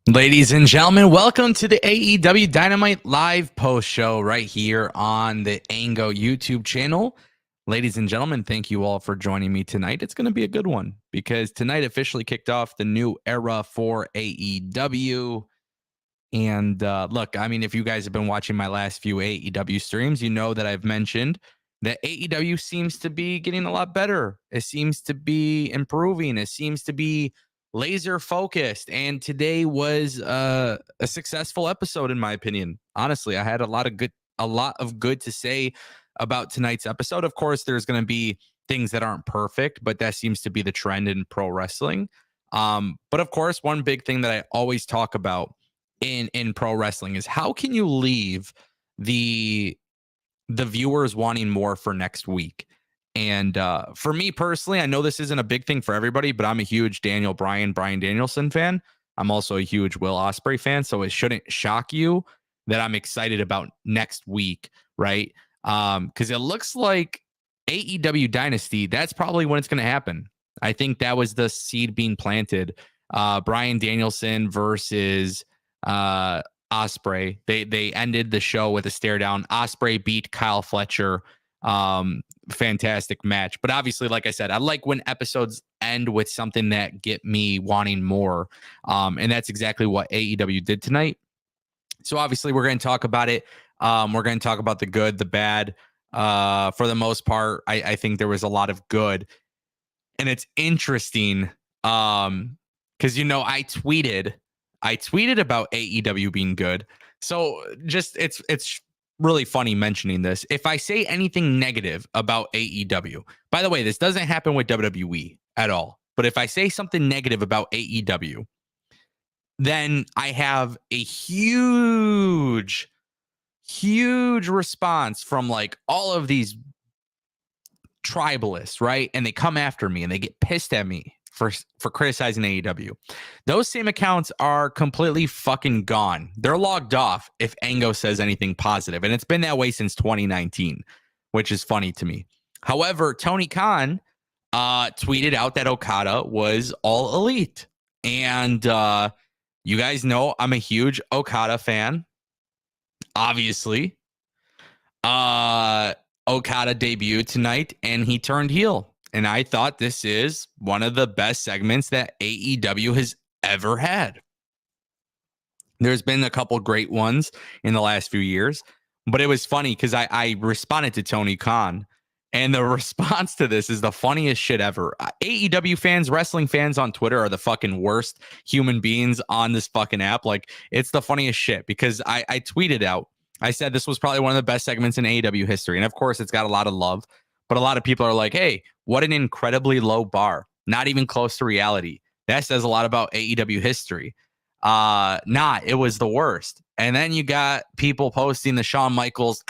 Ladies and gentlemen, welcome to the AEW Dynamite live post show right here on the Ango YouTube channel. Ladies and gentlemen, thank you all for joining me tonight. It's going to be a good one because tonight officially kicked off the new era for AEW. And look, I mean, if you guys have been watching my last few AEW streams, you know that I've mentioned that AEW seems to be getting a lot better. It seems to be improving. It seems to be laser focused. And today was a successful episode, in my opinion. Honestly, I had a lot of good to say about tonight's episode. Of course, there's going to be things that aren't perfect, but that seems to be the trend in pro wrestling. But of course, one big thing that I always talk about in pro wrestling is how can you leave the viewers wanting more for next week. And for me personally, I know this isn't a big thing for everybody, but I'm a huge Brian Danielson fan. I'm also a huge Will Ospreay fan, so it shouldn't shock you that I'm excited about next week, right? Because it looks like AEW Dynasty, that's probably when it's going to happen. I think that was the seed being planted. Brian Danielson versus Ospreay. They ended the show with a stare down. Ospreay beat Kyle Fletcher. Fantastic match. But obviously, like I said, I like when episodes end with something that get me wanting more. And that's exactly what AEW did tonight. So obviously, we're going to talk about it. We're going to talk about the good, the bad. For the most part, I think there was a lot of good. And it's interesting because, I tweeted about AEW being good. So just it's really funny mentioning this. If I say anything negative about AEW, by the way, this doesn't happen with WWE at all. But if I say something negative about AEW, then I have a huge response from like all of these tribalists, right? And they come after me and they get pissed at me for criticizing AEW. Those same accounts are completely fucking gone. They're logged off if Ango says anything positive. And it's been that way since 2019, which is funny to me. However, Tony Khan tweeted out that Okada was all elite. And you guys know I'm a huge Okada fan. Obviously. Okada debuted tonight and he turned heel. And I thought this is one of the best segments that AEW has ever had. There's been a couple great ones in the last few years, but it was funny because I responded to Tony Khan, and the response to this is the funniest shit ever. AEW fans, wrestling fans on Twitter are the fucking worst human beings on this fucking app. Like, it's the funniest shit because I tweeted out, I said this was probably one of the best segments in AEW history. And of course, it's got a lot of love, but a lot of people are like, hey, what an incredibly low bar. Not even close to reality. That says a lot about AEW history. It was the worst. And then you got people posting the Shawn Michaels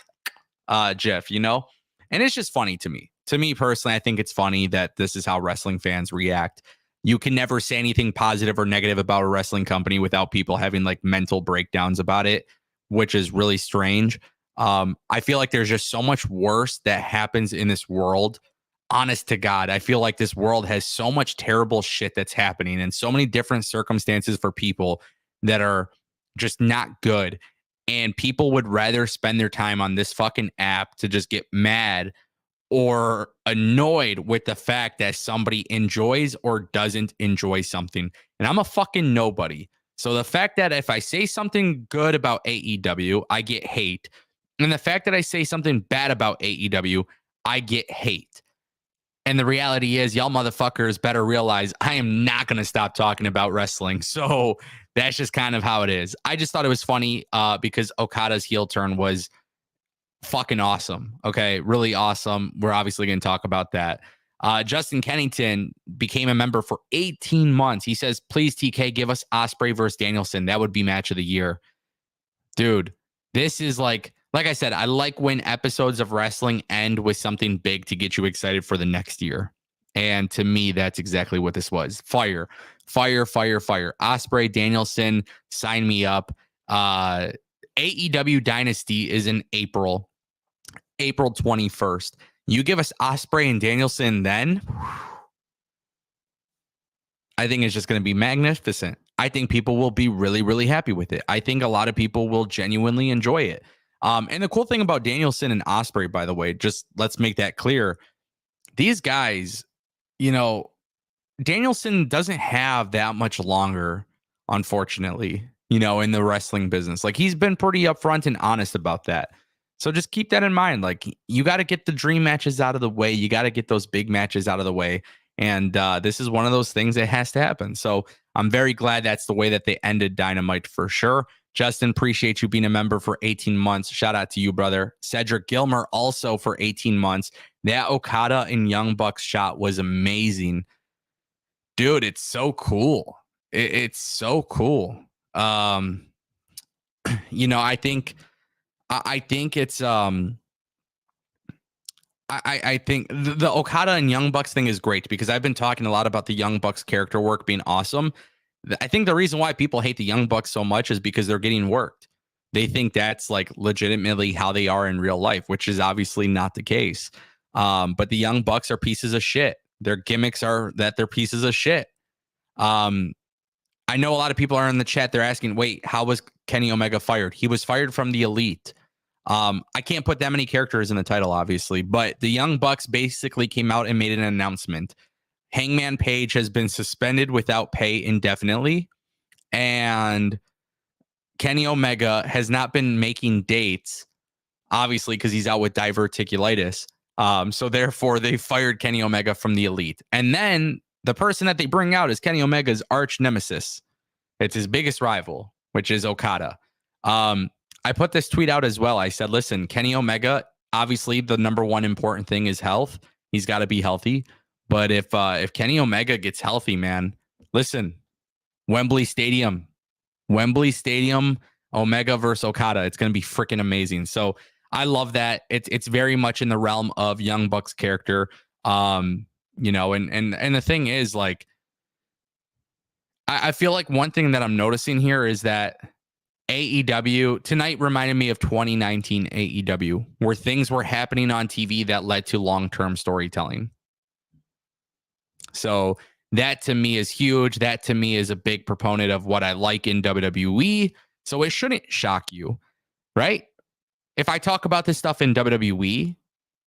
gif, and it's just funny to me. To me personally, I think it's funny that this is how wrestling fans react. You can never say anything positive or negative about a wrestling company without people having like mental breakdowns about it, which is really strange. I feel like there's just so much worse that happens in this world. Honest to God, I feel like this world has so much terrible shit that's happening and so many different circumstances for people that are just not good. And people would rather spend their time on this fucking app to just get mad or annoyed with the fact that somebody enjoys or doesn't enjoy something. And I'm a fucking nobody. So the fact that if I say something good about AEW, I get hate. And the fact that I say something bad about AEW, I get hate. And the reality is, y'all motherfuckers better realize I am not going to stop talking about wrestling. So that's just kind of how it is. I just thought it was funny because Okada's heel turn was fucking awesome. Okay, really awesome. We're obviously going to talk about that. Justin Kennington became a member for 18 months. He says, please, TK, give us Ospreay versus Danielson. That would be match of the year. Dude, this is like I said, I like when episodes of wrestling end with something big to get you excited for the next year. And to me, that's exactly what this was. Fire. Ospreay, Danielson, sign me up. AEW Dynasty is in April 21st. You give us Ospreay and Danielson then, I think it's just going to be magnificent. I think people will be really, really happy with it. I think a lot of people will genuinely enjoy it. And the cool thing about Danielson and Ospreay, by the way, just let's make that clear. These guys, you know, Danielson doesn't have that much longer, unfortunately, in the wrestling business. Like, he's been pretty upfront and honest about that. So just keep that in mind. Like, you got to get the dream matches out of the way. You got to get those big matches out of the way. And this is one of those things that has to happen. So I'm very glad that's the way that they ended Dynamite for sure. Justin, appreciate you being a member for 18 months. Shout out to you, brother. Cedric Gilmer also for 18 months. That Okada and Young Bucks shot was amazing. Dude, it's so cool. It's so cool. I think it's I think the Okada and Young Bucks thing is great because I've been talking a lot about the Young Bucks character work being awesome. I think the reason why people hate the Young Bucks so much is because they're getting worked. They think that's like legitimately how they are in real life, which is obviously not the case. But the Young Bucks are pieces of shit. Their gimmicks are that they're pieces of shit. I know a lot of people are in the chat. They're asking, wait, how was Kenny Omega fired? He was fired from the Elite. I can't put that many characters in the title, obviously, but the Young Bucks basically came out and made an announcement. Hangman Page has been suspended without pay indefinitely, and Kenny Omega has not been making dates, obviously, because he's out with diverticulitis. So therefore, they fired Kenny Omega from the Elite. And then the person that they bring out is Kenny Omega's arch nemesis. It's his biggest rival, which is Okada. I put this tweet out as well. I said, listen, Kenny Omega, obviously the number one important thing is health. He's got to be healthy. But if Kenny Omega gets healthy, man, listen, Wembley Stadium, Omega versus Okada. It's going to be freaking amazing. So I love that. It's very much in the realm of Young Bucks character. And the thing is, like, I feel like one thing that I'm noticing here is that AEW tonight reminded me of 2019 AEW, where things were happening on TV that led to long-term storytelling. So that to me is huge. That to me is a big proponent of what I like in WWE. So it shouldn't shock you, right? If I talk about this stuff in WWE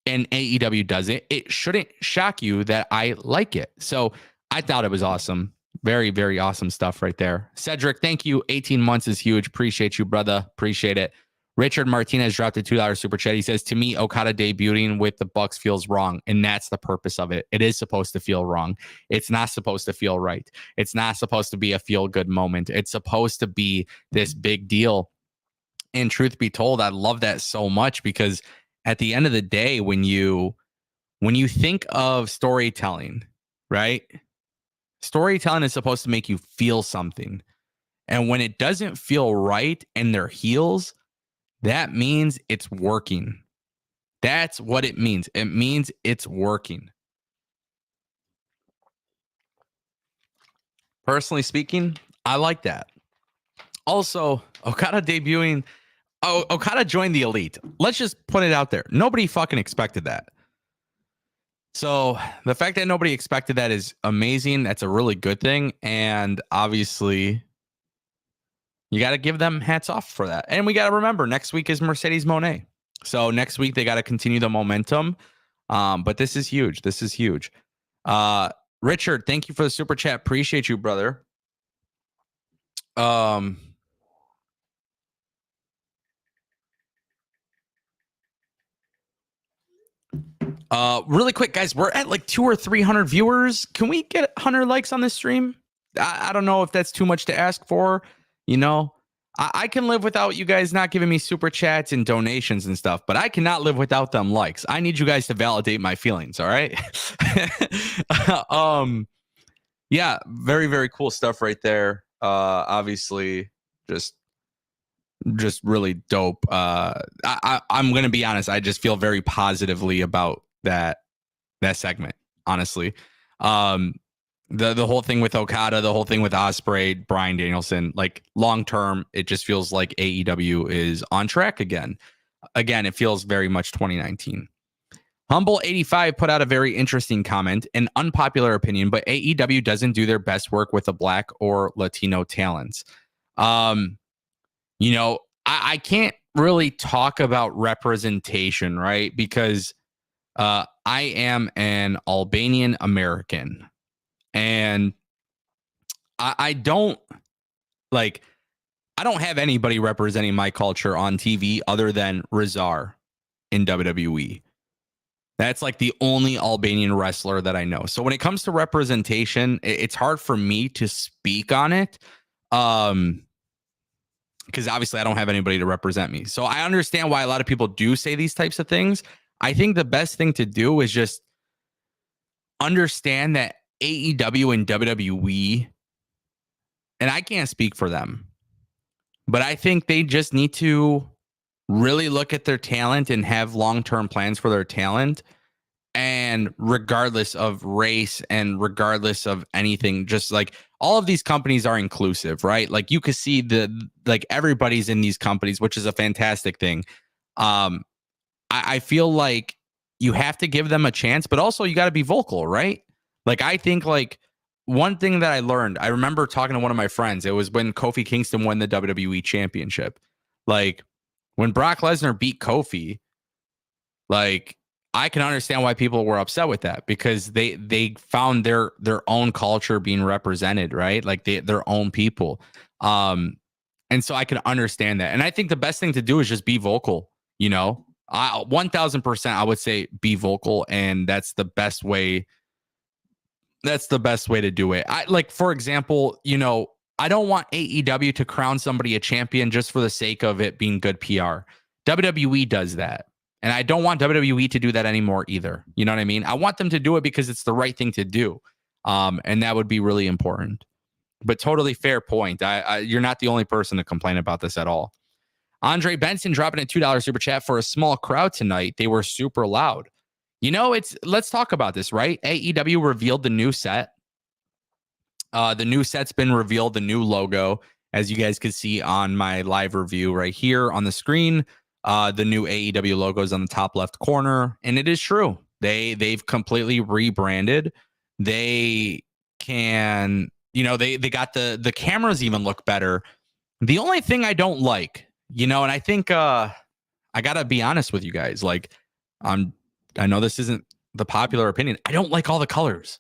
and AEW does it, it shouldn't shock you that I like it. So I thought it was awesome. Very, very awesome stuff right there. Cedric, thank you. 18 months is huge. Appreciate you, brother. Appreciate it. Richard Martinez dropped a $2 super chat. He says, to me, Okada debuting with the Bucks feels wrong. And that's the purpose of it. It is supposed to feel wrong. It's not supposed to feel right. It's not supposed to be a feel good moment. It's supposed to be this big deal. And truth be told, I love that so much because at the end of the day, when you think of storytelling, right? Storytelling is supposed to make you feel something. And when it doesn't feel right and they're heels, that means it's working. That's what it means. It means it's working. Personally speaking, I like that. Also, Okada debuting. Oh, Okada joined the Elite. Let's just put it out there. Nobody fucking expected that. So the fact that nobody expected that is amazing. That's a really good thing. And obviously, you got to give them hats off for that. And we got to remember, next week is Mercedes Moné. So next week, they got to continue the momentum. But this is huge. This is huge. Richard, thank you for the super chat. Appreciate you, brother. Really quick, guys, we're at like 200 or 300 viewers. Can we get 100 likes on this stream? I don't know if that's too much to ask for. I can live without you guys not giving me super chats and donations and stuff, but I cannot live without them likes. I need you guys to validate my feelings. All right. Yeah, very, very cool stuff right there. Obviously, just really dope. I'm gonna be honest. I just feel very positively about that segment. Honestly, the whole thing with Okada, the whole thing with Ospreay, Bryan Danielson, like long term, it just feels like AEW is on track again. Again, it feels very much 2019. Humble85 put out a very interesting comment, an unpopular opinion, but AEW doesn't do their best work with the Black or Latino talents. You know, I can't really talk about representation, right? Because I am an Albanian American, and I don't like, I don't have anybody representing my culture on TV other than Rizar in WWE. That's like the only Albanian wrestler that I know. So when it comes to representation, it's hard for me to speak on it. Because obviously I don't have anybody to represent me. So I understand why a lot of people do say these types of things. I think the best thing to do is just understand that AEW and WWE, and I can't speak for them, but I think they just need to really look at their talent and have long-term plans for their talent. And regardless of race and regardless of anything, just like all of these companies are inclusive, right? Like you could see like everybody's in these companies, which is a fantastic thing. I feel like you have to give them a chance, but also you got to be vocal, right? Like I think like one thing that I learned, I remember talking to one of my friends. It was when Kofi Kingston won the WWE championship. Like when Brock Lesnar beat Kofi, like I can understand why people were upset with that, because they found their own culture being represented, right? Like their own people. And so I can understand that. And I think the best thing to do is just be vocal, you know. 1000% I would say be vocal, and that's the best way. That's the best way to do it. I like, for example, you know, I don't want AEW to crown somebody a champion just for the sake of it being good PR. WWE does that. And I don't want WWE to do that anymore either. You know what I mean? I want them to do it because it's the right thing to do. And that would be really important. But totally fair point. You're not the only person to complain about this at all. Andre Benson dropping a $2 super chat for a small crowd tonight. They were super loud. You know, let's talk about this, right? AEW revealed the new set. The new set's been revealed, the new logo, as you guys can see on my live review right here on the screen. The new AEW logo is on the top left corner, and it is true. They've completely rebranded. They can, you know, they got the cameras even look better. The only thing I don't like, you know, and I think I gotta be honest with you guys. Like, I know this isn't the popular opinion. I don't like all the colors.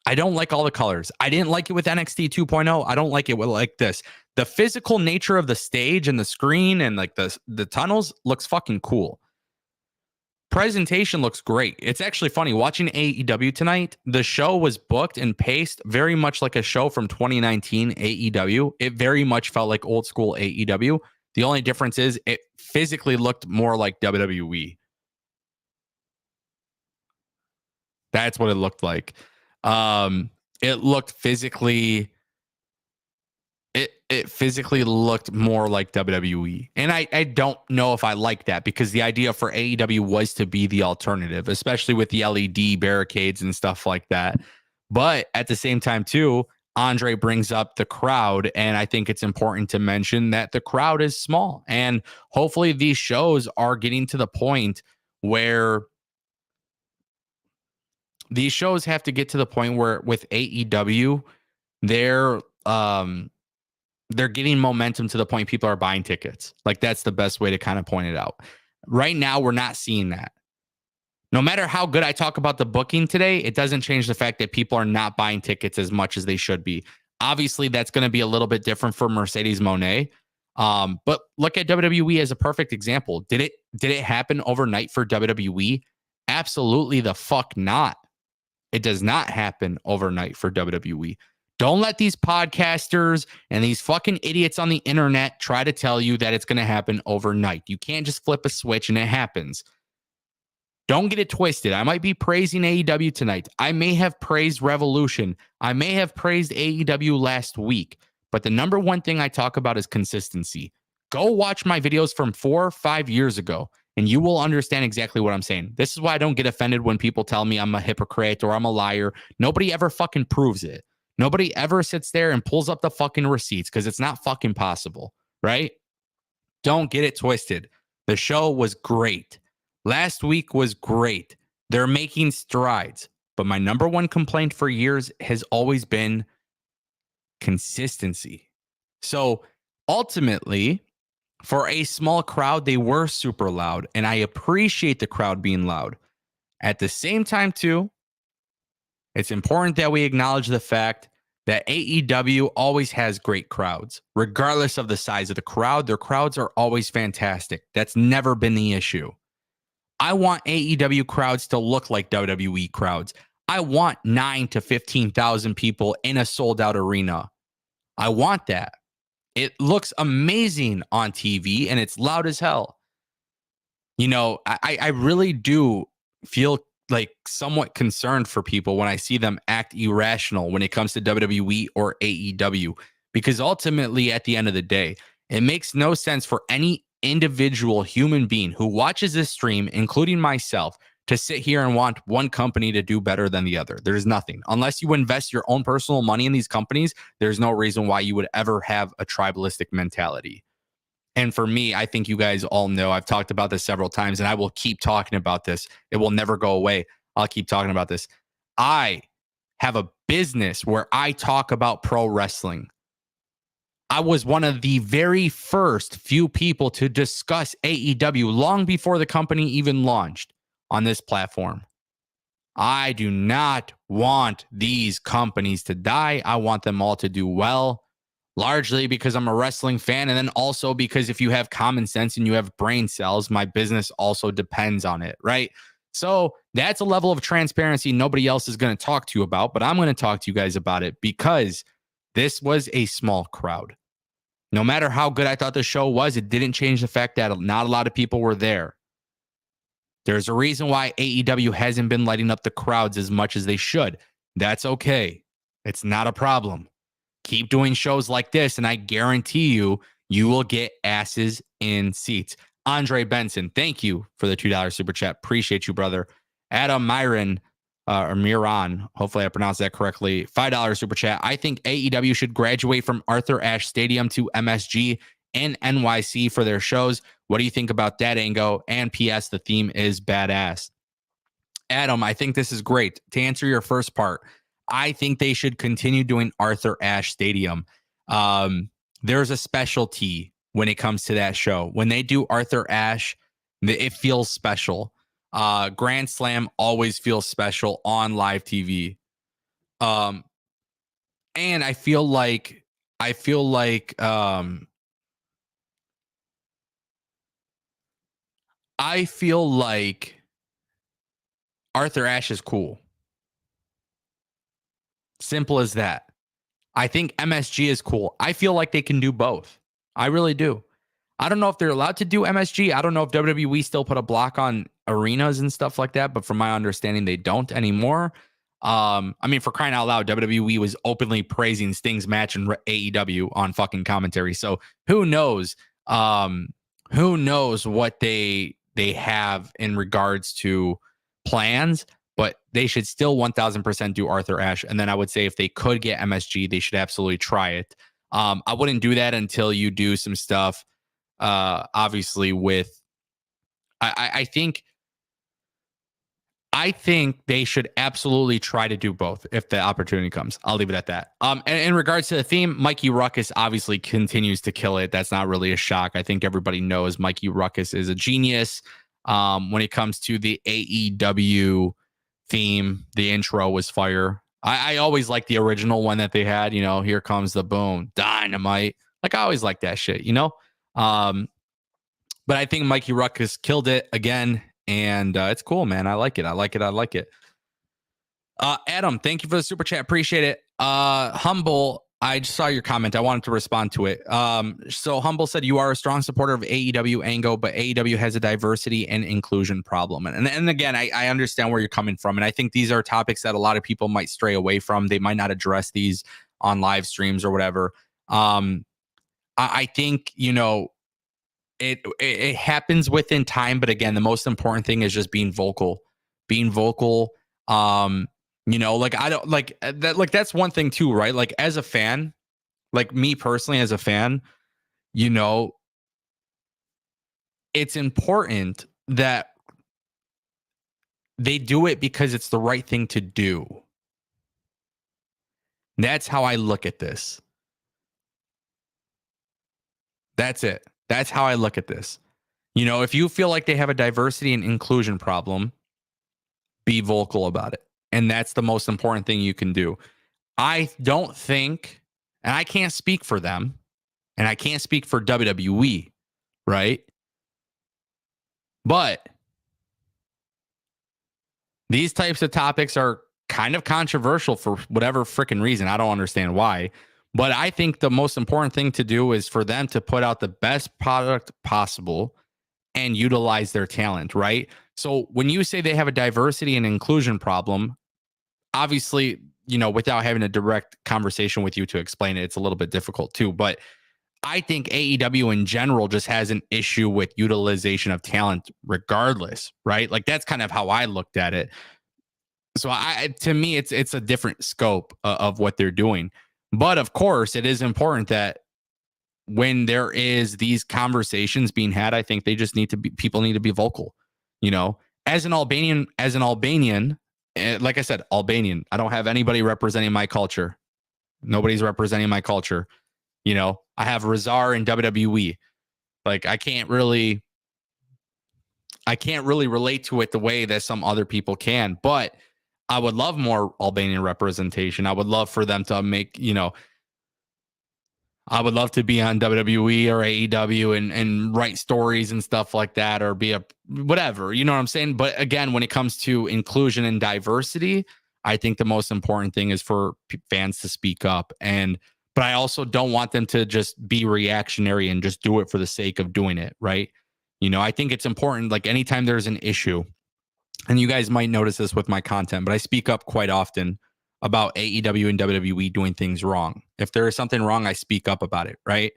I don't like all the colors. I didn't like it with NXT 2.0. I don't like it with like this. The physical nature of the stage and the screen and like the tunnels looks fucking cool. Presentation looks great. It's actually funny watching AEW tonight. The show was booked and paced very much like a show from 2019 AEW. It very much felt like old school AEW. The only difference is it physically looked more like WWE. That's what it looked like. It looked physically, it physically looked more like WWE. And I don't know if I like that, because the idea for AEW was to be the alternative, especially with the LED barricades and stuff like that. But at the same time, too, Andre brings up the crowd, and I think it's important to mention that the crowd is small. And hopefully these shows are getting to the point where these shows have to get to the point where with AEW, they're getting momentum to the point people are buying tickets. Like that's the best way to kind of point it out. Right now, we're not seeing that. No matter how good I talk about the booking today, it doesn't change the fact that people are not buying tickets as much as they should be. Obviously, that's going to be a little bit different for Mercedes Moné. But look at WWE as a perfect example. Did it happen overnight for WWE? Absolutely the fuck not. It does not happen overnight for WWE. Don't let these podcasters and these fucking idiots on the internet try to tell you that it's going to happen overnight. You can't just flip a switch and it happens. Don't get it twisted. I might be praising AEW tonight. I may have praised Revolution. I may have praised AEW last week. But the number one thing I talk about is consistency. Go watch my videos from 4 or 5 years ago, and you will understand exactly what I'm saying. This is why I don't get offended when people tell me I'm a hypocrite or I'm a liar. Nobody ever fucking proves it. Nobody ever sits there and pulls up the fucking receipts, because it's not fucking possible, right? Don't get it twisted. The show was great. Last week was great. They're making strides. But my number one complaint for years has always been consistency. So ultimately, for a small crowd, they were super loud. And I appreciate the crowd being loud. At the same time, too, it's important that we acknowledge the fact that AEW always has great crowds. Regardless of the size of the crowd, their crowds are always fantastic. That's never been the issue. I want AEW crowds to look like WWE crowds. I want 9 to 15,000 people in a sold out arena. I want that. It looks amazing on TV and it's loud as hell. You know, I really do feel like somewhat concerned for people when I see them act irrational when it comes to WWE or AEW, because ultimately at the end of the day, it makes no sense for any individual human being who watches this stream, including myself, to sit here and want one company to do better than the other. There's nothing. Unless you invest your own personal money in these companies, there's no reason why you would ever have a tribalistic mentality. And for me, I think you guys all know, I've talked about this several times and I will keep talking about this. It will never go away. I'll keep talking about this. I have a business where I talk about pro wrestling. I was one of the very first few people to discuss AEW long before the company even launched on this platform. I do not want these companies to die. I want them all to do well, largely because I'm a wrestling fan. And then also because if you have common sense and you have brain cells, my business also depends on it, right? So that's a level of transparency nobody else is going to talk to you about, but I'm going to talk to you guys about it because this was a small crowd. No matter how good I thought the show was, it didn't change the fact that not a lot of people were there. There's a reason why AEW hasn't been lighting up the crowds as much as they should. That's okay. It's not a problem. Keep doing shows like this, and I guarantee you, you will get asses in seats. Andre Benson, thank you for the $2 super chat. Appreciate you, brother. Adam Myron, or Miran, hopefully I pronounced that correctly. $5 super chat. I think AEW should graduate from Arthur Ashe Stadium to MSG and NYC for their shows. What do you think about that, Ango? And P.S., the theme is badass. Adam, I think this is great. To answer your first part, I think they should continue doing Arthur Ashe Stadium. There's a specialty when it comes to that show. When they do Arthur Ashe, it feels special. Grand Slam always feels special on live TV. And I feel like Arthur Ashe is cool. Simple as that. I think MSG is cool. I feel like they can do both. I really do. I don't know if they're allowed to do MSG. I don't know if WWE still put a block on arenas and stuff like that, but from my understanding, they don't anymore. I mean, for crying out loud, WWE was openly praising Sting's match in AEW on fucking commentary. So who knows? Who knows what they have in regards to plans? But they should still 1000% do Arthur Ashe. And then I would say if they could get MSG, they should absolutely try it. I wouldn't do that until you do some stuff. Obviously, with I think they should absolutely try to do both if the opportunity comes. I'll leave it at that. And in regards to the theme, Mikey Ruckus obviously continues to kill it. That's not really a shock. I think everybody knows Mikey Ruckus is a genius. When it comes to the AEW theme, the intro was fire. I always like the original one that they had. You know, here comes the boom, dynamite. Like I always like that shit. You know. But I think Mikey Ruckus killed it again, and it's cool, man. I like it. I like it. Adam, thank you for the super chat. Appreciate it. Humble, I just saw your comment. I wanted to respond to it. So Humble said you are a strong supporter of AEW Ango, but AEW has a diversity and inclusion problem. And again, I understand where you're coming from. And I think these are topics that a lot of people might stray away from. They might not address these on live streams or whatever. I think, you know, it happens within time, but again, the most important thing is just being vocal. You know, like I don't like that. Like that's one thing too, right? Like as a fan, like me personally as a fan, you know, it's important that They do it because it's the right thing to do. That's how I look at this. That's it. That's how I look at this. You know, if you feel like they have a diversity and inclusion problem, be vocal about it. And that's the most important thing you can do. I don't think, and I can't speak for them, and I can't speak for WWE, right? But these types of topics are kind of controversial for whatever freaking reason. I don't understand why. But I think the most important thing to do is for them to put out the best product possible and utilize their talent, right? So when you say they have a diversity and inclusion problem, obviously, you know, without having a direct conversation with you to explain it, it's a little bit difficult too. But I think AEW in general just has an issue with utilization of talent regardless, right? Like that's kind of how I looked at it. So to me, it's a different scope of what they're doing. But of course, it is important that when there is these conversations being had, I think they just need to be, people need to be vocal, you know, as an Albanian, like I said, Albanian, I don't have anybody representing my culture. Nobody's representing my culture. You know, I have Razar in WWE. Like I can't really relate to it the way that some other people can, but I would love more Albanian representation. I would love for them to make, you know, I would love to be on WWE or AEW and write stories and stuff like that, or be a whatever, you know what I'm saying? But again, when it comes to inclusion and diversity, I think the most important thing is for fans to speak up. But I also don't want them to just be reactionary and just do it for the sake of doing it, right? You know, I think it's important, like anytime there's an issue, and you guys might notice this with my content, but I speak up quite often about AEW and WWE doing things wrong. If there is something wrong, I speak up about it, right?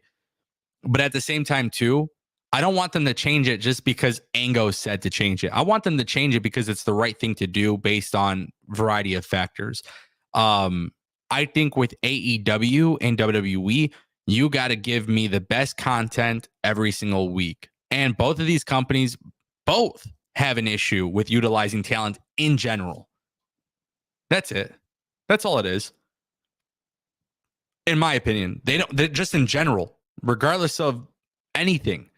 But at the same time, too, I don't want them to change it just because Ango said to change it. I want them to change it because it's the right thing to do based on a variety of factors. I think with AEW and WWE, you got to give me the best content every single week. And both of these companies, both have an issue with utilizing talent in general. That's it. That's all it is. In my opinion, they're just in general, regardless of anything,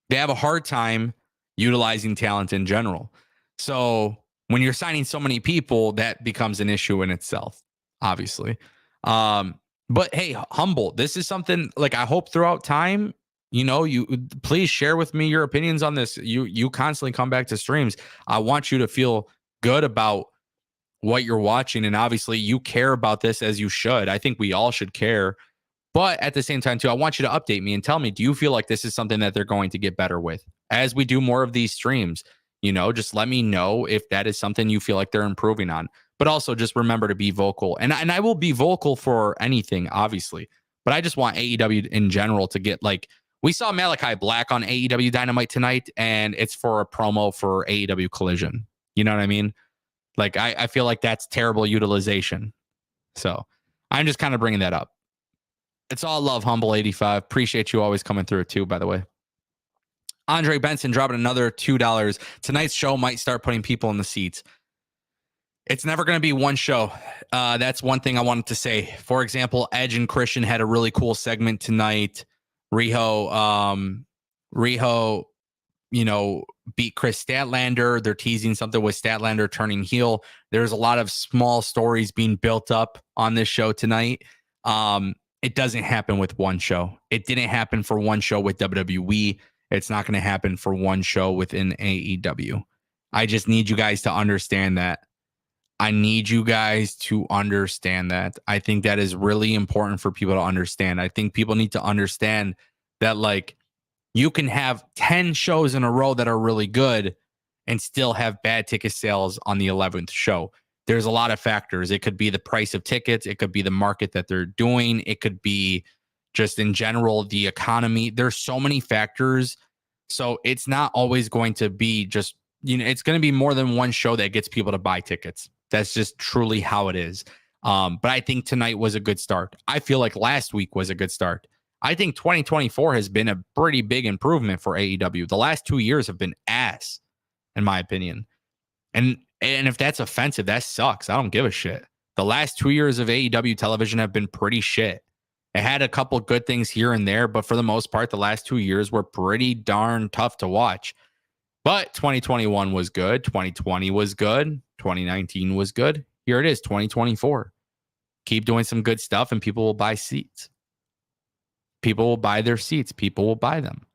they have a hard time utilizing talent in general. So when you're signing so many people, that becomes an issue in itself, obviously. But hey, Humble, this is something like I hope throughout time, you know, you please share with me your opinions on this. You constantly come back to streams. I want you to feel good about what you're watching. And obviously you care about this, as you should. I think we all should care. But at the same time, too, I want you to update me and tell me, do you feel like this is something that they're going to get better with as we do more of these streams? You know, just let me know if that is something you feel like they're improving on. But also just remember to be vocal. And I will be vocal for anything, obviously. But I just want AEW in general to get, like, we saw Malachi Black on AEW Dynamite tonight, and it's for a promo for AEW Collision. You know what I mean? Like, I feel like that's terrible utilization. So I'm just kind of bringing that up. It's all love, Humble 85. Appreciate you always coming through too, by the way. Andre Benson dropping another $2. Tonight's show might start putting people in the seats. It's never going to be one show. That's one thing I wanted to say. For example, Edge and Christian had a really cool segment tonight. Riho, you know, beat Chris Statlander. They're teasing something with Statlander turning heel. There's a lot of small stories being built up on this show tonight. It doesn't happen with one show. It didn't happen for one show with WWE. It's not going to happen for one show within AEW. I just need you guys to understand that. I need you guys to understand that. I think that is really important for people to understand. I think people need to understand that, like, you can have 10 shows in a row that are really good and still have bad ticket sales on the 11th show. There's a lot of factors. It could be the price of tickets. It could be the market that they're doing. It could be just in general, the economy. There's so many factors. So it's not always going to be just, you know, it's going to be more than one show that gets people to buy tickets. That's just truly how it is. But I think tonight was a good start. I feel like last week was a good start. I think 2024 has been a pretty big improvement for AEW. The last 2 years have been ass, in my opinion. And And if that's offensive, that sucks. I don't give a shit. The last 2 years of AEW television have been pretty shit. It had a couple good things here and there, but for the most part, the last 2 years were pretty darn tough to watch. But 2021 was good. 2020 was good. 2019 was good. Here it is, 2024. Keep doing some good stuff and people will buy seats. People will buy their seats. People will buy them.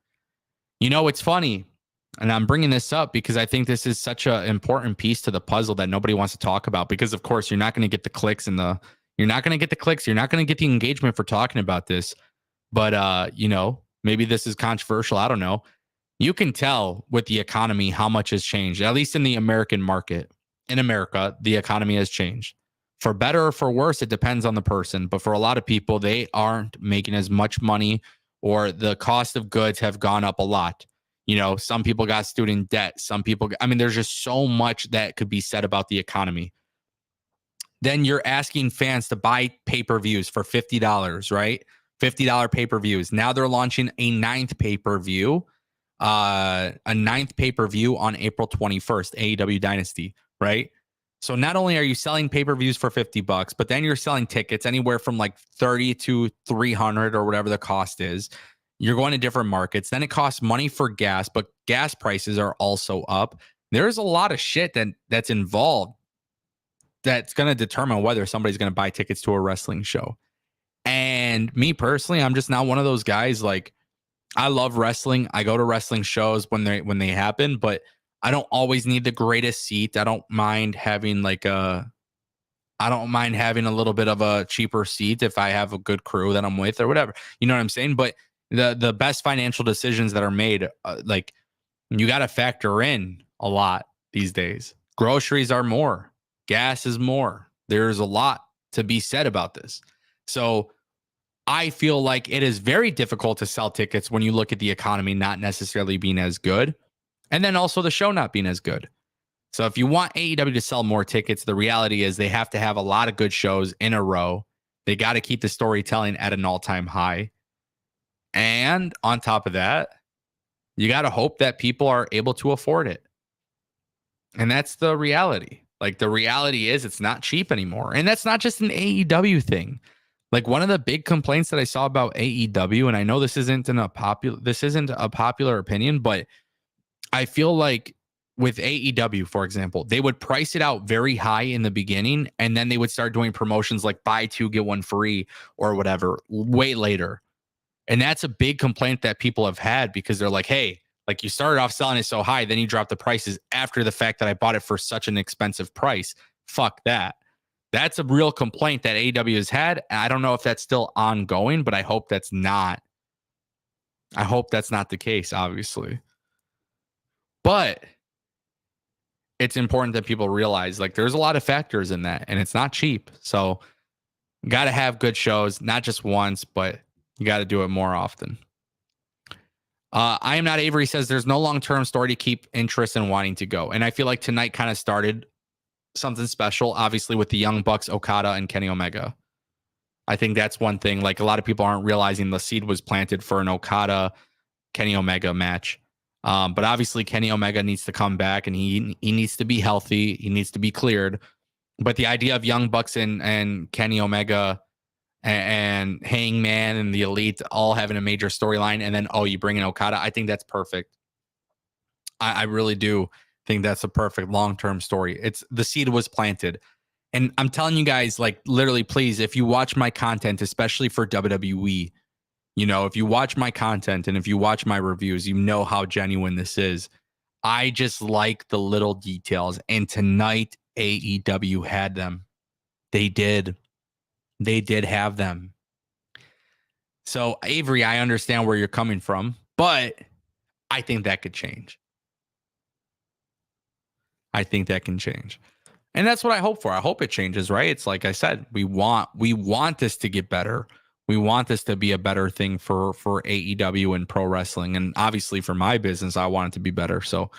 You know, it's funny, and I'm bringing this up because I think this is such an important piece to the puzzle that nobody wants to talk about because, of course, you're not going to get the clicks you're not going to get the clicks. You're not going to get the engagement for talking about this. But, you know, maybe this is controversial. I don't know. You can tell with the economy how much has changed, at least in the American market. In America, the economy has changed. For better or for worse, it depends on the person. But for a lot of people, they aren't making as much money or the cost of goods have gone up a lot. You know, some people got student debt. Some people, I mean, there's just so much that could be said about the economy. Then you're asking fans to buy pay-per-views for $50, right? $50 pay-per-views. Now they're launching a ninth pay-per-view on April 21st, AEW Dynasty, right? So not only are you selling pay-per-views for $50, but then you're selling tickets anywhere from like 30 to 300 or whatever the cost is. You're going to different markets. Then it costs money for gas, but gas prices are also up. There's a lot of shit that's involved that's going to determine whether somebody's going to buy tickets to a wrestling show. And me personally, I'm just not one of those guys. Like, I love wrestling. I go to wrestling shows when they happen, but I don't always need the greatest seat. I don't mind having a little bit of a cheaper seat if I have a good crew that I'm with or whatever. You know what I'm saying? But the best financial decisions that are made, like, you got to factor in a lot these days. Groceries are more. Gas is more. There's a lot to be said about this. So I feel like it is very difficult to sell tickets when you look at the economy not necessarily being as good, and then also the show not being as good. So if you want AEW to sell more tickets, the reality is they have to have a lot of good shows in a row. They got to keep the storytelling at an all-time high. And on top of that, you got to hope that people are able to afford it. And that's the reality. Like, the reality is it's not cheap anymore. And that's not just an AEW thing. Like, one of the big complaints that I saw about AEW, and I know this isn't a popular opinion, but I feel like with AEW, for example, they would price it out very high in the beginning, and then they would start doing promotions like buy two, get one free or whatever way later. And that's a big complaint that people have had because they're like, hey, like, you started off selling it so high, then you drop the prices after the fact that I bought it for such an expensive price. Fuck that. That's a real complaint that AEW has had. I don't know if that's still ongoing, but I hope that's not. I hope that's not the case, obviously. But it's important that people realize, like, there's a lot of factors in that, and it's not cheap. So you got to have good shows, not just once, but you got to do it more often. I Am Not Avery says there's no long-term story to keep interest in wanting to go. And I feel like tonight kind of started something special, obviously, with the Young Bucks, Okada, and Kenny Omega. I think that's one thing. Like, a lot of people aren't realizing the seed was planted for an Okada, Kenny Omega match. But obviously, Kenny Omega needs to come back, and he needs to be healthy. He needs to be cleared. But the idea of Young Bucks and Kenny Omega and Hangman and the Elite all having a major storyline, and then, you bring in Okada, I think that's perfect. I really do think that's a perfect long-term story. It's the seed was planted. And I'm telling you guys, like, literally, please, if you watch my content, especially for WWE, you know, if you watch my content and if you watch my reviews, you know how genuine this is. I just like the little details. And tonight, AEW had them. They did. They did have them. So, Avery, I understand where you're coming from, but I think that could change. I think that can change. And that's what I hope for. I hope it changes, right? It's like I said, we want this to get better. We want this to be a better thing for AEW and pro wrestling. And obviously for my business, I want it to be better. So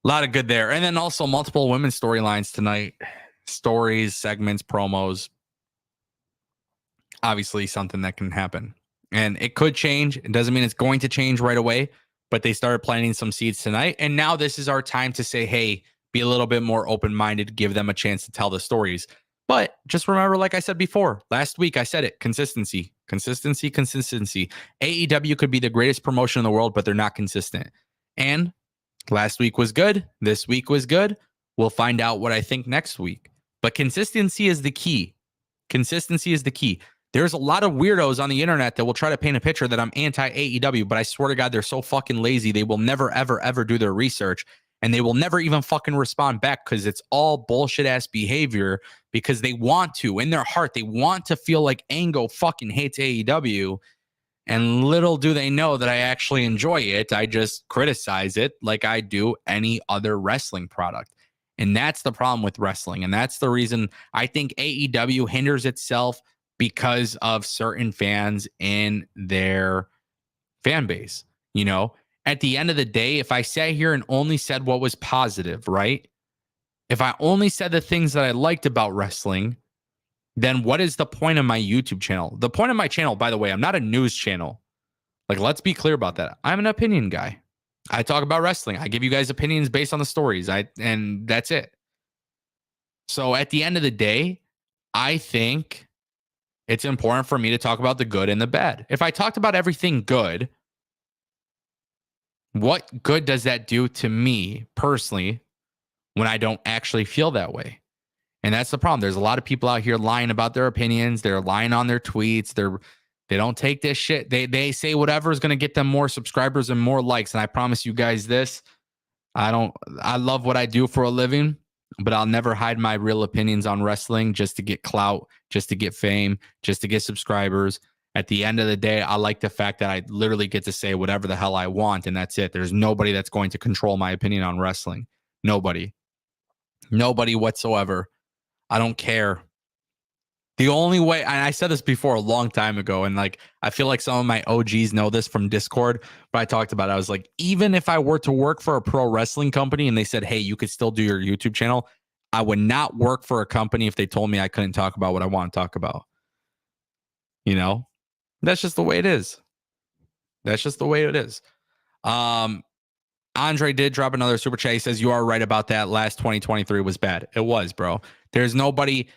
a lot of good there. And then also multiple women's storylines tonight. Stories, segments, promos. Obviously something that can happen. And it could change. It doesn't mean it's going to change right away. But they started planting some seeds tonight. And now this is our time to say, hey, be a little bit more open-minded, give them a chance to tell the stories. But just remember, like I said before, last week I said it, consistency. AEW could be the greatest promotion in the world, but they're not consistent. And last week was good. This week was good. We'll find out what I think next week. But consistency is the key. There's a lot of weirdos on the internet that will try to paint a picture that I'm anti-AEW, but I swear to God, they're so fucking lazy. They will never, ever, ever do their research, and they will never even fucking respond back because it's all bullshit-ass behavior because they want to. In their heart, they want to feel like Ango fucking hates AEW, and little do they know that I actually enjoy it. I just criticize it like I do any other wrestling product. And that's the problem with wrestling. And that's the reason I think AEW hinders itself because of certain fans in their fan base. You know, at the end of the day, if I sat here and only said what was positive, right? If I only said the things that I liked about wrestling, then what is the point of my YouTube channel? The point of my channel, by the way, I'm not a news channel. Like, let's be clear about that. I'm an opinion guy. I talk about wrestling. I give you guys opinions based on the stories. And that's it. So at the end of the day, I think it's important for me to talk about the good and the bad. If I talked about everything good, what good does that do to me personally when I don't actually feel that way? And that's the problem. There's a lot of people out here lying about their opinions. They're lying on their tweets. They don't take this shit. They say whatever is going to get them more subscribers and more likes. And I promise you guys this. I love what I do for a living, but I'll never hide my real opinions on wrestling just to get clout, just to get fame, just to get subscribers. At the end of the day, I like the fact that I literally get to say whatever the hell I want, and that's it. There's nobody that's going to control my opinion on wrestling. Nobody whatsoever. I don't care. The only way, and I said this before a long time ago, and like I feel like some of my OGs know this from Discord, but I talked about it. I was like, even if I were to work for a pro wrestling company and they said, hey, you could still do your YouTube channel, I would not work for a company if they told me I couldn't talk about what I want to talk about. You know, that's just the way it is. Andre did drop another super chat. He says, you are right about that. Last 2023 was bad. It was, bro. There was nobody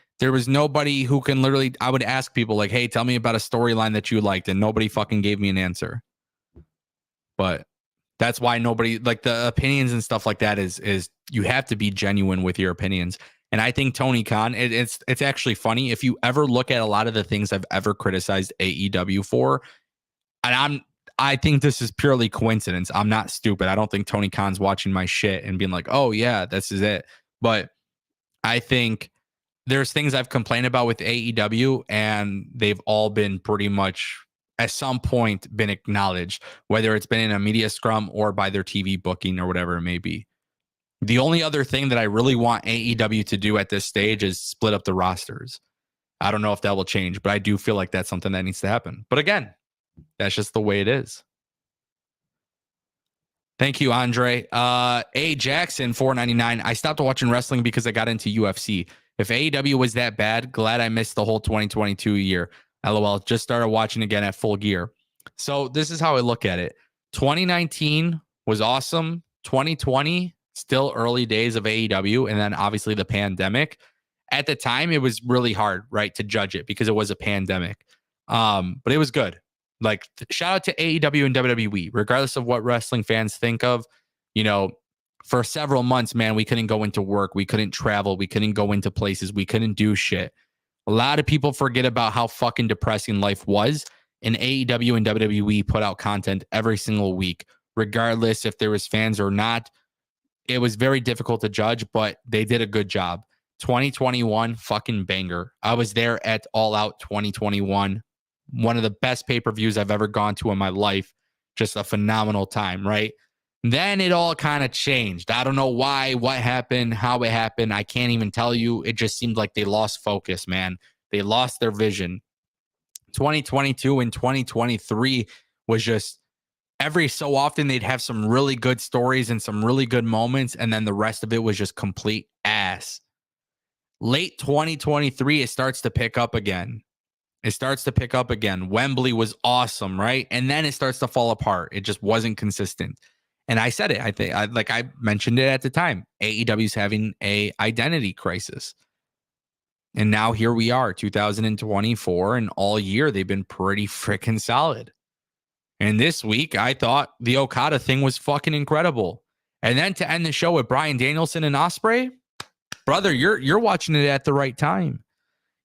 who can literally, I would ask people like, hey, tell me about a storyline that you liked. And nobody fucking gave me an answer. But that's why nobody, like the opinions and stuff like that is you have to be genuine with your opinions. And I think Tony Khan, it's actually funny. If you ever look at a lot of the things I've ever criticized AEW for, and I think this is purely coincidence. I'm not stupid. I don't think Tony Khan's watching my shit and being like, oh yeah, this is it. But I think there's things I've complained about with AEW and they've all been pretty much at some point been acknowledged, whether it's been in a media scrum or by their TV booking or whatever it may be. The only other thing that I really want AEW to do at this stage is split up the rosters. I don't know if that will change, but I do feel like that's something that needs to happen. But again, that's just the way it is. Thank you, Andre. A. Jackson, $4.99. I stopped watching wrestling because I got into UFC. If AEW was that bad, glad I missed the whole 2022 year. LOL. Just started watching again at Full Gear. So this is how I look at it. 2019 was awesome. 2020, still early days of AEW. And then obviously the pandemic. At the time, it was really hard, right, to judge it because it was a pandemic. But it was good. Like, shout out to AEW and WWE, regardless of what wrestling fans think of, you know, for several months, man, we couldn't go into work. We couldn't travel. We couldn't go into places. We couldn't do shit. A lot of people forget about how fucking depressing life was. And AEW and WWE put out content every single week, regardless if there was fans or not. It was very difficult to judge, but they did a good job. 2021, fucking banger. I was there at All Out 2021. One of the best pay-per-views I've ever gone to in my life. Just a phenomenal time, right? Then it all kind of changed. I don't know why, what happened, how it happened. I can't even tell you. It just seemed like they lost focus, man. They lost their vision. 2022 and 2023 was just every so often they'd have some really good stories and some really good moments, and then the rest of it was just complete ass. Late 2023, it starts to pick up again. Wembley was awesome, right? And then it starts to fall apart. It just wasn't consistent. And I said it. I mentioned it at the time. AEW's having a identity crisis. And now here we are, 2024, and all year they've been pretty freaking solid. And this week, I thought the Okada thing was fucking incredible. And then to end the show with Bryan Danielson and Ospreay, brother, you're watching it at the right time.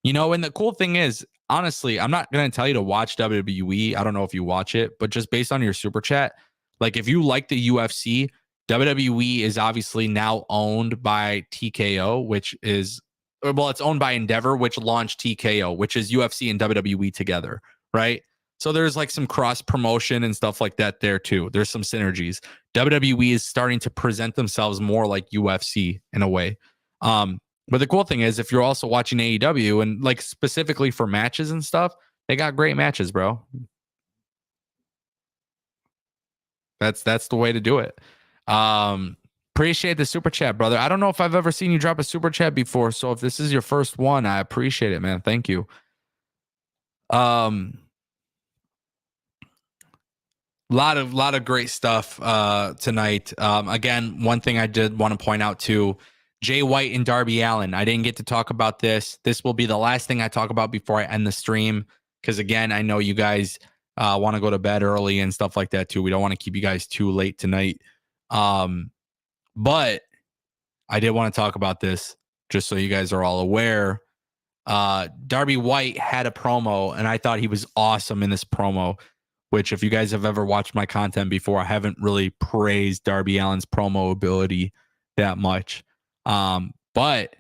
You know, and the cool thing is, honestly, I'm not going to tell you to watch WWE. I don't know if you watch it, but just based on your super chat, like if you like the UFC, WWE is obviously now owned by TKO, which is, well, it's owned by Endeavor, which launched TKO, which is UFC and WWE together, right? So there's like some cross promotion and stuff like that there too. There's some synergies. WWE is starting to present themselves more like UFC in a way. But the cool thing is, if you're also watching AEW and like specifically for matches and stuff, they got great matches, bro. That's the way to do it. Appreciate the super chat, brother. I don't know if I've ever seen you drop a super chat before, so if this is your first one, I appreciate it, man. Thank you. Lot of great stuff tonight. Again, one thing I did want to point out too, Jay White and Darby Allin. I didn't get to talk about this. This will be the last thing I talk about before I end the stream. Because again, I know you guys want to go to bed early and stuff like that too. We don't want to keep you guys too late tonight. But I did want to talk about this just so you guys are all aware. Darby White had a promo, and I thought he was awesome in this promo. Which, if you guys have ever watched my content before, I haven't really praised Darby Allin's promo ability that much. But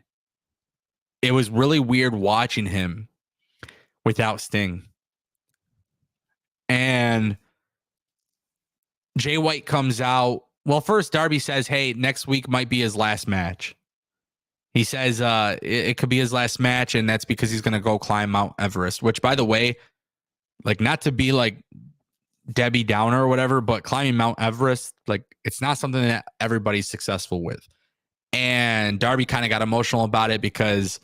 it was really weird watching him without Sting. And Jay White comes out. Well, first, Darby says, hey, next week might be his last match. He says it could be his last match, and that's because he's going to go climb Mount Everest, which, by the way, like, not to be like Debbie Downer or whatever, but climbing Mount Everest, like, it's not something that everybody's successful with. And Darby kind of got emotional about it because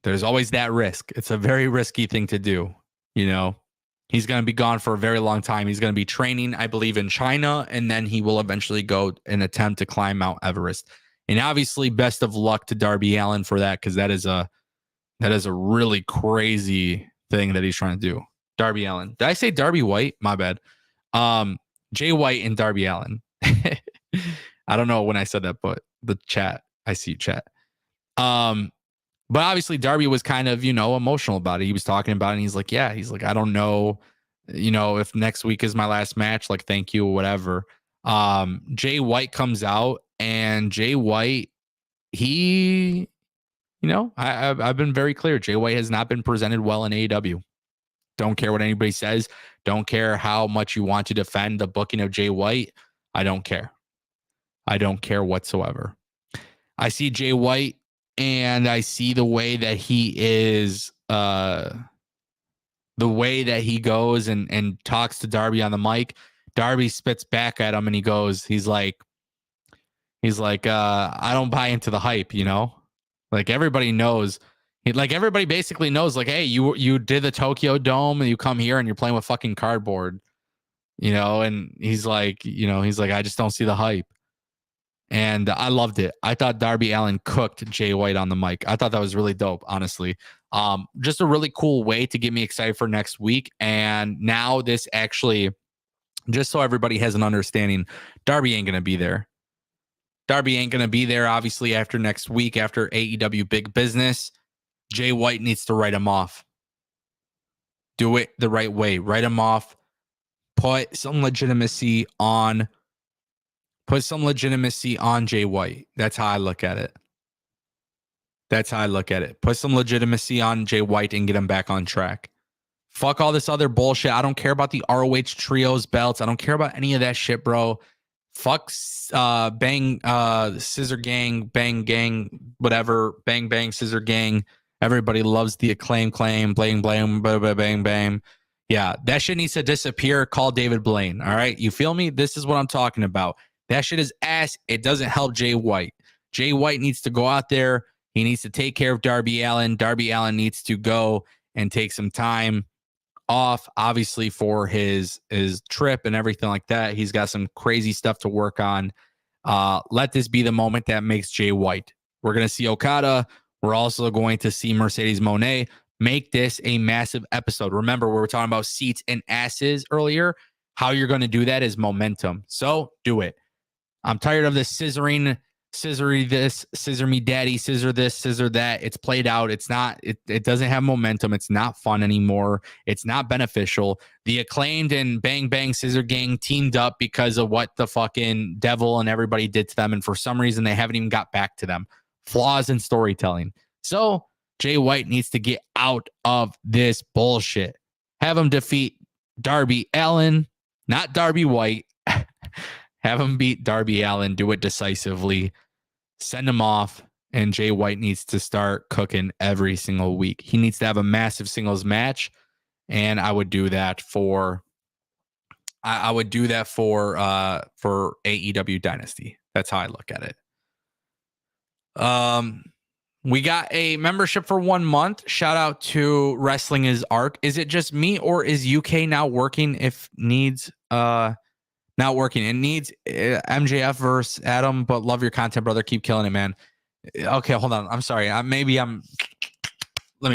there's always that risk. It's a very risky thing to do. You know, he's going to be gone for a very long time. He's going to be training, I believe, in China, and then he will eventually go and attempt to climb Mount Everest. And obviously, best of luck to Darby Allin for that, because that is a really crazy thing that he's trying to do. Darby Allin. Did I say Darby White? My bad. Jay White and Darby Allin. I don't know when I said that, but the chat, I see chat. But obviously Darby was kind of, you know, emotional about it. He was talking about it, and he's like, I don't know, you know, if next week is my last match, like, thank you or whatever. Jay White comes out, and Jay White, he, you know, I've been very clear. Jay White has not been presented well in AEW. Don't care what anybody says. Don't care how much you want to defend the booking of Jay White. I don't care. I don't care whatsoever. I see Jay White, and I see the way that he is, the way that he goes and talks to Darby on the mic. Darby spits back at him, and he's like, I don't buy into the hype, you know? Like, everybody knows. Like, everybody basically knows, like, hey, you did the Tokyo Dome, and you come here and you're playing with fucking cardboard, you know? And he's like, I just don't see the hype. And I loved it. I thought Darby Allin cooked Jay White on the mic. I thought that was really dope, honestly. Just a really cool way to get me excited for next week. And now this actually, just so everybody has an understanding, Darby ain't going to be there. Darby ain't going to be there, obviously, after next week, after AEW Big Business. Jay White needs to write him off. Do it the right way. Write him off. Put some legitimacy on Jay White. That's how I look at it. Put some legitimacy on Jay White and get him back on track. Fuck all this other bullshit. I don't care about the ROH trios belts. I don't care about any of that shit, bro. Fuck bang scissor gang, bang gang, whatever. Bang bang scissor gang. Everybody loves the acclaim claim. Blang blang bang bang. Yeah, that shit needs to disappear. Call David Blaine. All right. You feel me? This is what I'm talking about. That shit is ass. It doesn't help Jay White. Jay White needs to go out there. He needs to take care of Darby Allin. Darby Allin needs to go and take some time off, obviously, for his trip and everything like that. He's got some crazy stuff to work on. Let this be the moment that makes Jay White. We're going to see Okada. We're also going to see Mercedes Moné. Make this a massive episode. Remember, we were talking about seats and asses earlier. How you're going to do that is momentum. So do it. I'm tired of this scissoring this, scissor me daddy, scissor this, scissor that. It's played out. It's not, it doesn't have momentum. It's not fun anymore. It's not beneficial. The Acclaimed and Bang Bang Scissor Gang teamed up because of what the fucking devil and everybody did to them. And for some reason, they haven't even got back to them. Flaws in storytelling. So Jay White needs to get out of this bullshit. Have him defeat Darby Allin, not Darby White. Have him beat Darby Allin, do it decisively, send him off, and Jay White needs to start cooking every single week. He needs to have a massive singles match, and I would do that for AEW Dynasty. That's how I look at it. We got a membership for 1 month. Shout out to Wrestling is Art. Is it just me, or is UK now working if needs not working? It needs MJF versus Adam, but love your content, brother. Keep killing it, man. Okay, hold on. I'm sorry. Let me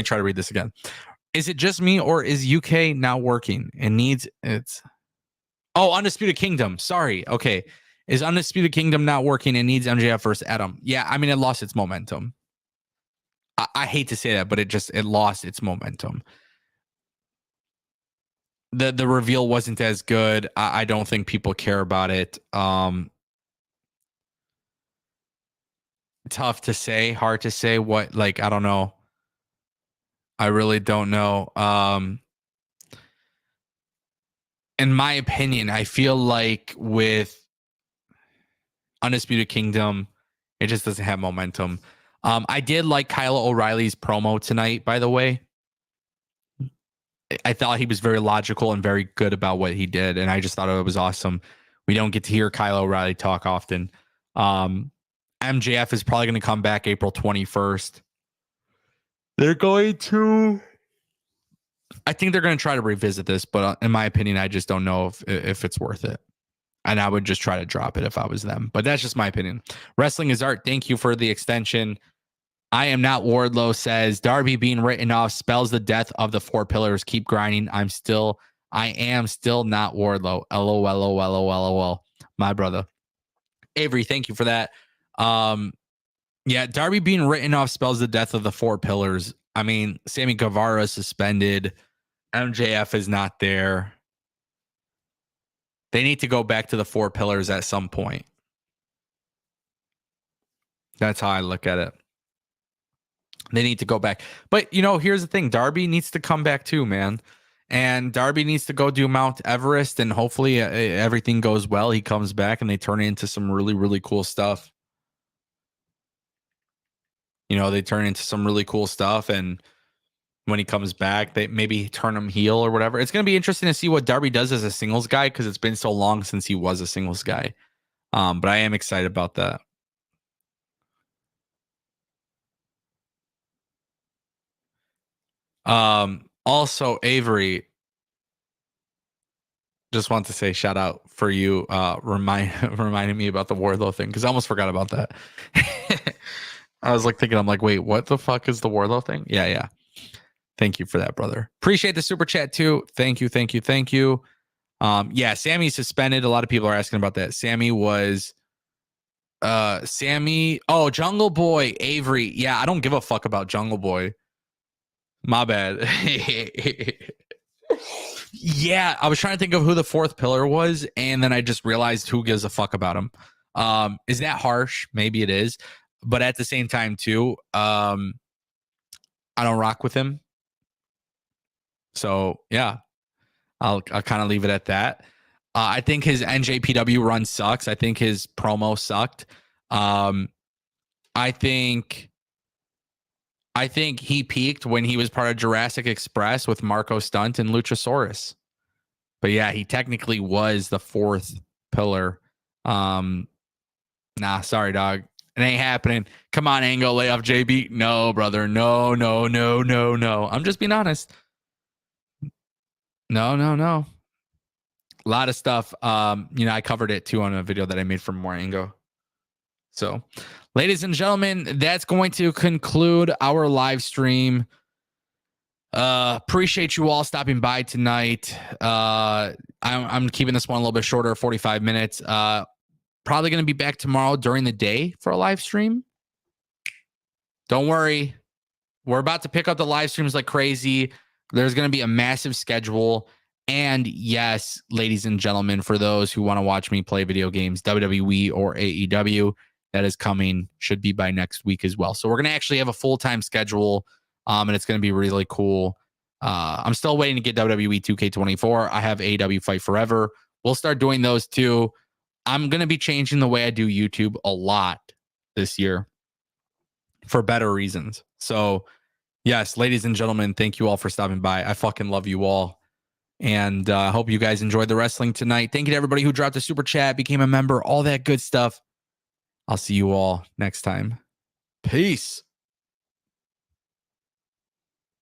try to read this again. Is it just me, or is UK now working? Undisputed Kingdom. Sorry. Okay. Is Undisputed Kingdom not working and needs MJF versus Adam? Yeah, I mean, it lost its momentum. I hate to say that, but it lost its momentum. The reveal wasn't as good. I don't think people care about it. Tough to say, hard to say what, like, I don't know. I really don't know. In my opinion, I feel like with Undisputed Kingdom, it just doesn't have momentum. I did like Kyle O'Reilly's promo tonight, by the way. I thought he was very logical and very good about what he did, and I just thought it was awesome. We don't get to hear Kyle O'Reilly talk often. MJF is probably going to come back April 21st. I think they're going to try to revisit this, but in my opinion, I just don't know if it's worth it. And I would just try to drop it if I was them. But that's just my opinion. Wrestling is Art. Thank you for the extension. I am not Wardlow says Darby being written off spells the death of the four pillars. Keep grinding. I am still not Wardlow. LOL. My brother. Avery, thank you for that. Yeah, Darby being written off spells the death of the four pillars. I mean, Sammy Guevara is suspended. MJF is not there. They need to go back to the four pillars at some point. That's how I look at it. They need to go back. But, here's the thing. Darby needs to come back too, man. And Darby needs to go do Mount Everest, and hopefully everything goes well. He comes back and they turn it into some really, really cool stuff. They turn into some really cool stuff, and when he comes back, they maybe turn him heel or whatever. It's going to be interesting to see what Darby does as a singles guy, because it's been so long since he was a singles guy. But I am excited about that. Also, Avery, just want to say shout out for you reminding me about the Wardlow thing, because I almost forgot about that. I was thinking, I'm like, wait, what the fuck is the Wardlow thing? Yeah. Thank you for that, brother. Appreciate the super chat too. Thank you. Yeah, Sammy's suspended. A lot of people are asking about that. Sammy was Jungle Boy, Avery. Yeah, I don't give a fuck about Jungle Boy. My bad. Yeah, I was trying to think of who the fourth pillar was, and then I just realized who gives a fuck about him. Is that harsh? Maybe it is. But at the same time, too, I don't rock with him. So, yeah, I'll kind of leave it at that. I think his NJPW run sucks. I think his promo sucked. I think he peaked when he was part of Jurassic Express with Marco Stunt and Luchasaurus. But yeah, he technically was the fourth pillar. Nah, sorry, dog. It ain't happening. Come on, Ango, lay off JB. No, brother. No. I'm just being honest. No. A lot of stuff. I covered it too on a video that I made for more Ango. So, ladies and gentlemen, that's going to conclude our live stream. Appreciate you all stopping by tonight. I'm keeping this one a little bit shorter, 45 minutes. Probably going to be back tomorrow during the day for a live stream. Don't worry. We're about to pick up the live streams like crazy. There's going to be a massive schedule. And yes, ladies and gentlemen, for those who want to watch me play video games, WWE or AEW, that is coming, should be by next week as well. So we're going to actually have a full-time schedule, and it's going to be really cool. I'm still waiting to get WWE 2K24. I have AEW Fight Forever. We'll start doing those too. I'm going to be changing the way I do YouTube a lot this year for better reasons. So yes, ladies and gentlemen, thank you all for stopping by. I fucking love you all. And I hope you guys enjoyed the wrestling tonight. Thank you to everybody who dropped a super chat, became a member, all that good stuff. I'll see you all next time. Peace.